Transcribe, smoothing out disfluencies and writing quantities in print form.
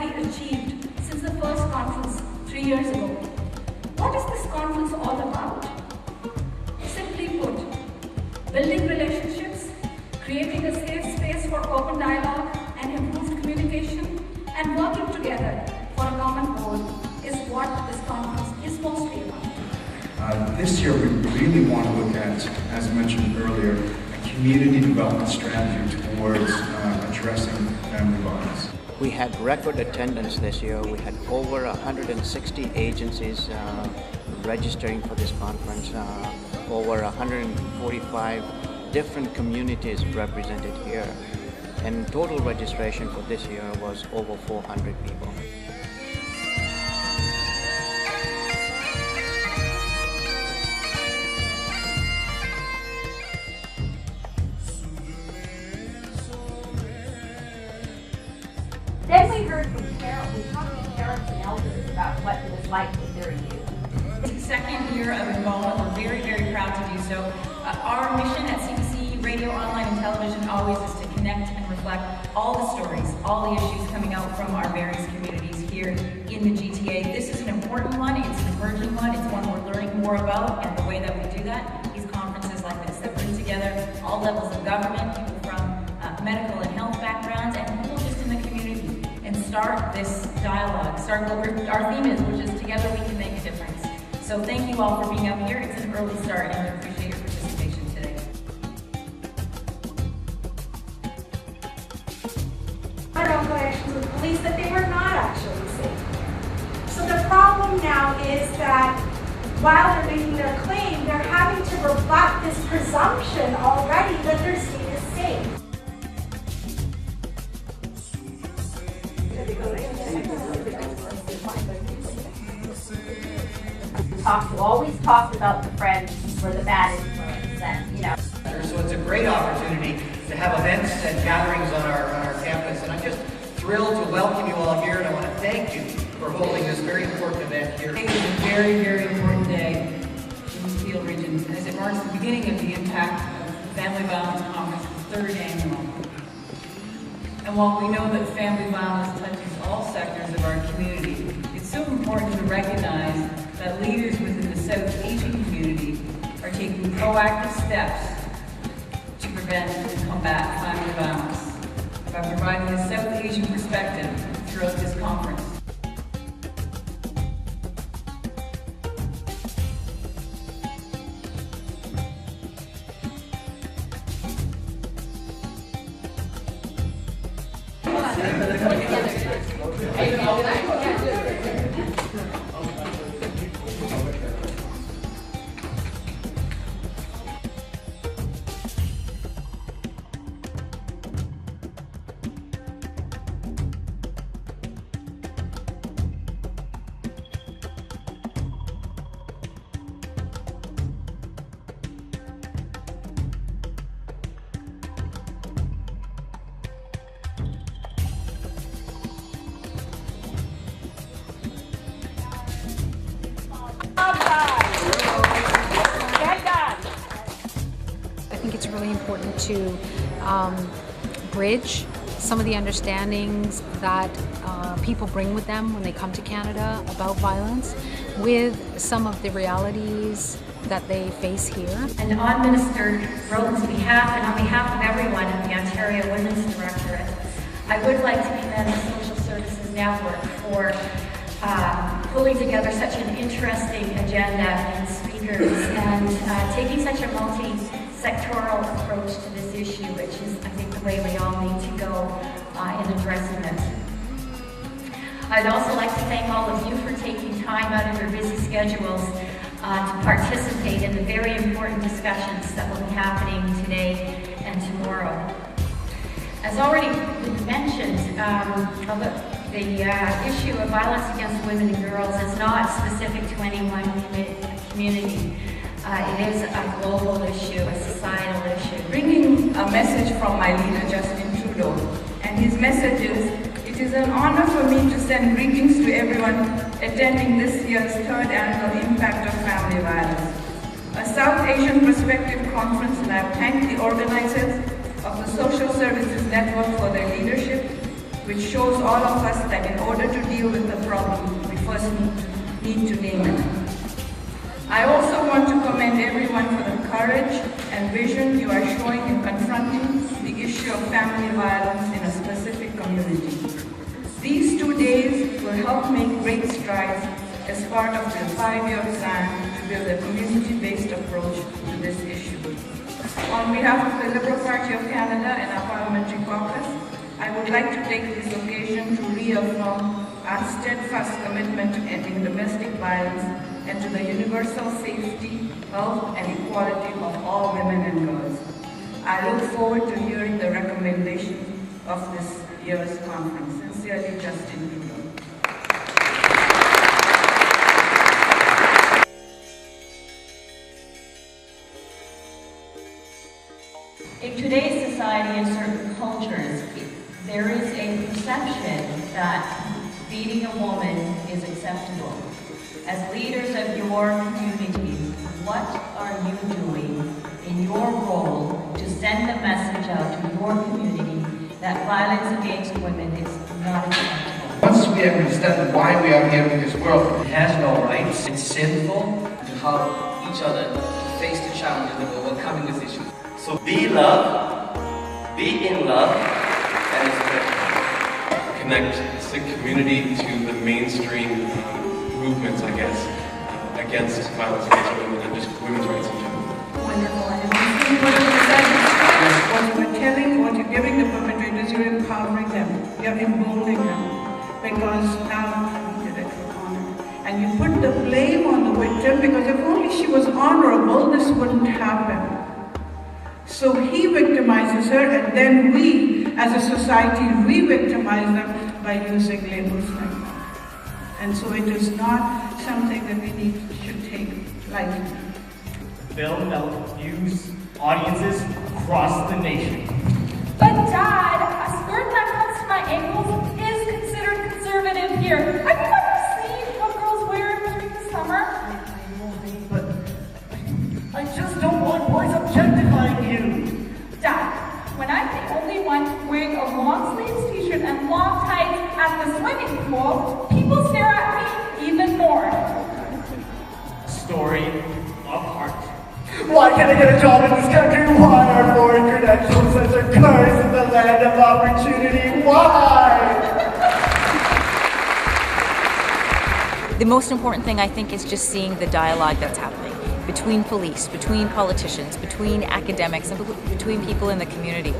we achieved since the first conference 3 years ago. What is this conference all about? Simply put, building relationships, creating a safe space for open dialogue and improved communication, and working together for a common goal is what this conference is mostly about. This year we really want to look at, as mentioned earlier, a community development strategy towards addressing family violence. We had record attendance this year. We had over 160 agencies registering for this conference, over 145 different communities represented here, and total registration for this year was over 400 people. Then we heard from parents, we talked to parents and elders about what it was like with their youth. It's the second year of involvement. We're very, very proud to do so. Our mission at CBC Radio, Online and Television always is to connect and reflect all the stories, all the issues coming out from our various communities here in the GTA. This is an important one, it's an emerging one, it's one we're learning more about, and the way that we do that, these conferences like this that bring together all levels of government, people from medical and health backgrounds, and people just in the community, and start this dialogue, start what our theme is, which is together we can make a difference. So thank you all for being up here. It's an early start, and I appreciate your participation today. Our own connections with police that they were not actually safe. So the problem now is that while they're making their claim, they're having to rebut this presumption already that their state is safe. Always talked about the friends or the bad influence, and So it's a great opportunity to have events and gatherings on our campus, and I'm just thrilled to welcome you all here, and I want to thank you for holding this very important event here. It is a very, very important day in the Peel region, as it marks the beginning of the Impact of Family Violence Conference's third annual. And while we know that family violence touches all sectors of our community, it's so important to recognize that leaders within the South Asian community are taking proactive steps to prevent and combat family violence by providing a South Asian perspective throughout this conference. I think it's really important to bridge some of the understandings that people bring with them when they come to Canada about violence with some of the realities that they face here. And on Minister Rhoden's behalf and on behalf of everyone in the Ontario Women's Directorate, I would like to commend the Social Services Network for pulling together such an interesting agenda and speakers and taking such a multi-sectoral approach to this issue, which is, I think, the way we all need to go in addressing it. I'd also like to thank all of you for taking time out of your busy schedules to participate in the very important discussions that will be happening today and tomorrow. As already mentioned, the issue of violence against women and girls is not specific to any one community. It is a global issue, a societal issue. Bringing a message from my leader, Justin Trudeau, and his message is, it is an honor for me to send greetings to everyone attending this year's third annual Impact of Family Violence, a South Asian Perspective Conference, and I thank the organizers of the Social Services Network for their leadership, which shows all of us that in order to deal with the problem, we first need to name it. I also want to commend everyone for the courage and vision you are showing in confronting the issue of family violence in a specific community. These 2 days will help make great strides as part of the 5-year plan to build a community-based approach to this issue. On behalf of the Liberal Party of Canada and our Parliamentary Caucus, I would like to take this occasion to reaffirm our steadfast commitment to ending domestic violence and to the universal safety, health, and equality of all women and girls. I look forward to hearing the recommendations of this year's conference. Sincerely, Justin Trudeau. In today's society and certain cultures, there is a perception that beating a woman is acceptable. As leaders of your community, what are you doing in your role to send the message out to your community that violence against women is not acceptable? Once we understand why we are here in this world, It has no rights. It's sinful. to help each other face the challenges of overcoming this issue. So be love, be in love, and connect the community to the mainstream movements, I guess, against violence against women and just women's rights in general. Wonderful. And what you're telling, what you're giving the perpetrators, you're empowering them. You're emboldening them. Because now you did it with honor. And you put the blame on the victim, because if only she was honorable, this wouldn't happen. So he victimizes her, and then we, as a society, re-victimize them by using labels like that. And so it is not something that we should take lightly. Film that will confuse audiences across the nation. But Dad, a skirt that comes to my ankles is considered conservative here. Have you ever seen what girls wear during the summer? But I just don't want boys objectifying you. Dad, when I'm the only one wearing a long sleeves t-shirt and long tights at the swimming pool, people stare at me even more. Story of heart. why can't I get a job in this country? Why are foreign credentials such a curse in the land of opportunity? Why? The most important thing, I think, is just seeing the dialogue that's happening between police, between politicians, between academics, and between people in the community.